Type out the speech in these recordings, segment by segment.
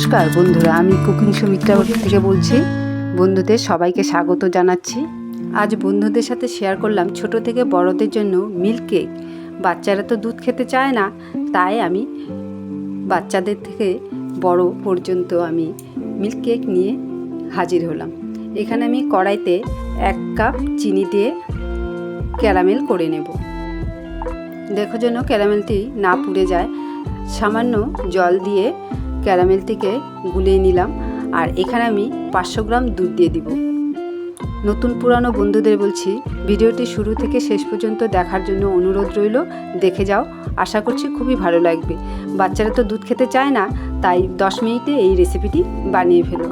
নমস্কার বন্ধুরা, আমি কুকিং সুমিত্রা থেকে বলছি। বন্ধুদের সবাইকে স্বাগত জানাচ্ছি। আজ বন্ধুদের সাথে শেয়ার করলাম ছোট থেকে বড়দের জন্য মিল্ক কেক। বাচ্চারা তো দুধ খেতে চায় না, তাই আমি বাচ্চাদের থেকে বড় পর্যন্ত আমি মিল্ক কেক নিয়ে হাজির হলাম। এখানে আমি কড়াইতে 1 কাপ চিনি দিয়ে ক্যারামেল করে নেব। দেখো যেন ক্যারামেলটি না পুড়ে যায়। সামান্য জল দিয়ে ক্যারামেলটিকে গুলিয়ে নিলাম। আর এখানে আমি 500 গ্রাম দুধ দিয়ে দিব। নতুন পুরানো বন্ধুদের বলছি, ভিডিওটি শুরু থেকে শেষ পর্যন্ত দেখার জন্য অনুরোধ রইল। দেখে যাও, আশা করছি খুবই ভালো লাগবে। বাচ্চারা তো দুধ খেতে চায় না, তাই 10 মিনিটে এই রেসিপিটি বানিয়ে ফেলো।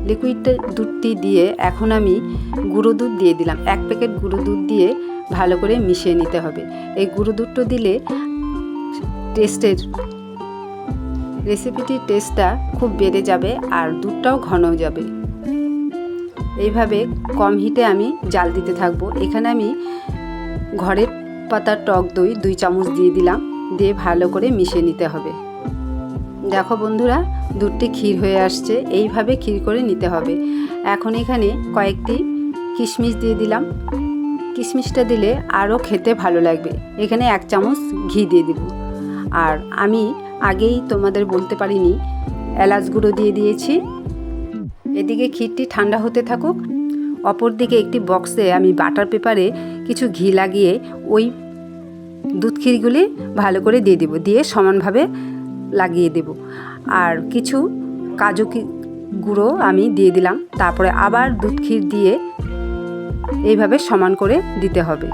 লিকুইড দুধটি দিয়ে এখন আমি গুঁড়ো দুধ দিয়ে দিলাম। 1 প্যাকেট গুঁড়ো দুধ দিয়ে ভালো করে মিশিয়ে নিতে হবে। এই গুঁড়ো দুধটা দিলে রেসিপিটির টেস্টটা খুব বেড়ে যাবে আর দুধটাও ঘন যাবে। এইভাবে কম হিটে আমি জাল দিতে থাকবো। এখানে আমি ঘরের পাতার টক দই 2 চামচ দিয়ে দিলাম, দিয়ে ভালো করে মিশিয়ে নিতে হবে। দেখো বন্ধুরা, দুধটি ক্ষীর হয়ে আসছে। এইভাবে ক্ষীর করে নিতে হবে। এখন এখানে কয়েকটি কিশমিশ দিয়ে দিলাম। কিশমিশটা দিলে আরও খেতে ভালো লাগবে। এখানে 1 চামচ ঘি দিয়ে দেব। আর আমি আগেই তোমাদের বলতে পারিনি, এলাচ গুঁড়ো দিয়ে দিয়েছি। এদিকে ক্ষীরটি ঠান্ডা হতে থাকুক। অপরদিকে একটি বক্সে আমি বাটার পেপারে কিছু ঘি লাগিয়ে ওই দুধ ক্ষীরগুলি ভালো করে দিয়ে দেব, দিয়ে সমানভাবে লাগিয়ে দেব। আর কিছু কাজু গুঁড়ো আমি দিয়ে দিলাম। তারপরে আবার দুধ ক্ষীর দিয়ে এইভাবে সমান করে দিতে হবে।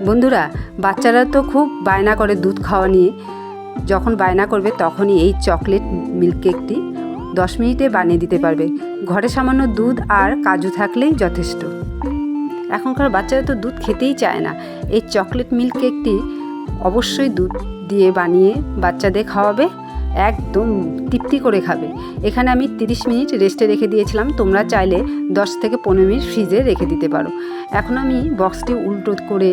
বন্ধুরা, বাচ্চারা তো খুব বায়না করে দুধ খাওয়া নিয়ে। যখন বায়না করবে তখনই এই চকলেট মিল্ক কেকটি 10 মিনিটে বানিয়ে দিতে পারবে। ঘরে সামান্য দুধ আর কাজু থাকলেই যথেষ্ট। এখনকার বাচ্চারা তো দুধ খেতেই চায় না। এই চকলেট মিল্ক কেকটি অবশ্যই দুধ দিয়ে বানিয়ে বাচ্চাদের খাওয়াবে, একদম তৃপ্তি করে খাবে। এখানে আমি 30 মিনিট রেস্টে রেখে দিয়েছিলাম। তোমরা চাইলে 10 থেকে 15 মিনিট ফ্রিজে রেখে দিতে পারো। এখন আমি বক্সটি উল্টো করে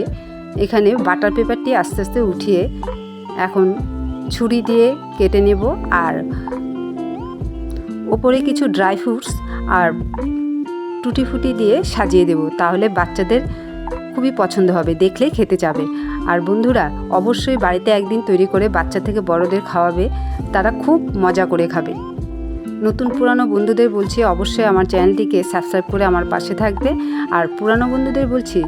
এখানে বাটার পেপারটি আস্তে আস্তে উঠিয়ে এখন ছুরি দিয়ে কেটে নেব। আর ওপরে কিছু ড্রাই ফ্রুটস আর টুটি ফুটি দিয়ে সাজিয়ে দেব। তাহলে বাচ্চাদের খুবই পছন্দ হবে, দেখলেই খেতে যাবে। আর বন্ধুরা, অবশ্যই বাড়িতে একদিন তৈরি করে বাচ্চা থেকে বড়দের খাওয়াবে, তারা খুব মজা করে খাবে। নতুন পুরানো বন্ধুদের বলছি, অবশ্যই আমার চ্যানেলটিকে সাবস্ক্রাইব করে আমার পাশে থাকবে। আর পুরানো বন্ধুদের বলছি,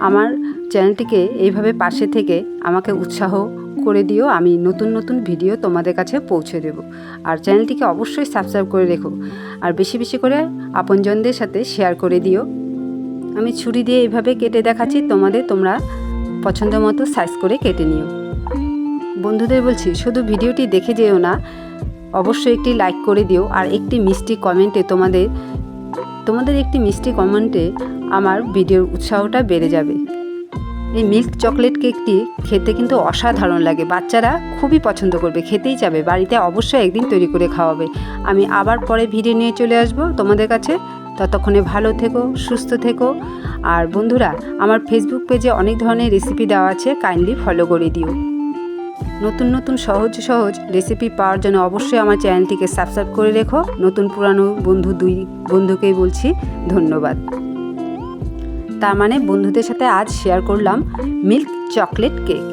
আমার চ্যানেলটিকে এইভাবে পাশে থেকে আমাকে উৎসাহ করে দিও। আমি নতুন নতুন ভিডিও তোমাদের কাছে পৌঁছে দেব। আর চ্যানেলটিকে অবশ্যই সাবস্ক্রাইব করে রেখো। আর বেশি বেশি করে আপনজনদের সাথে শেয়ার করে দিও। আমি ছুরি দিয়ে এইভাবে কেটে দেখাচ্ছি তোমরা পছন্দ মতো সাইজ করে কেটে নিও। বন্ধুদের বলছি, শুধু ভিডিওটি দেখে যেও না, অবশ্যই একটি লাইক করে দিও। আর একটি মিষ্টি কমেন্টে তোমাদের একটি মিষ্টি কমেন্টে আমার ভিডিওর উৎসাহটা বেড়ে যাবে। এই মিল্ক চকলেট কেকটি খেতে কিন্তু অসাধারণ লাগে। বাচ্চারা খুবই পছন্দ করবে, খেতেই যাবে। বাড়িতে অবশ্যই একদিন তৈরি করে খাওয়াবে। আমি আবার পরে ভিডিও নিয়ে চলে আসব তোমাদের কাছে। ততক্ষণে ভালো থেকো, সুস্থ থেকো। আর বন্ধুরা, আমার ফেসবুক পেজে অনেক ধরনের রেসিপি দেওয়া আছে, কাইন্ডলি ফলো করে দিও। নতুন নতুন সহজ রেসিপি পাওয়ার জন্য অবশ্যই আমার চ্যানেলটিকে সাবস্ক্রাইব করে রেখো। নতুন পুরানো বন্ধু 2 বন্ধুকেই বলছি ধন্যবাদ। তার মানে বন্ধুদের সাথে আজ শেয়ার করলাম মিল্ক চকলেট কেক।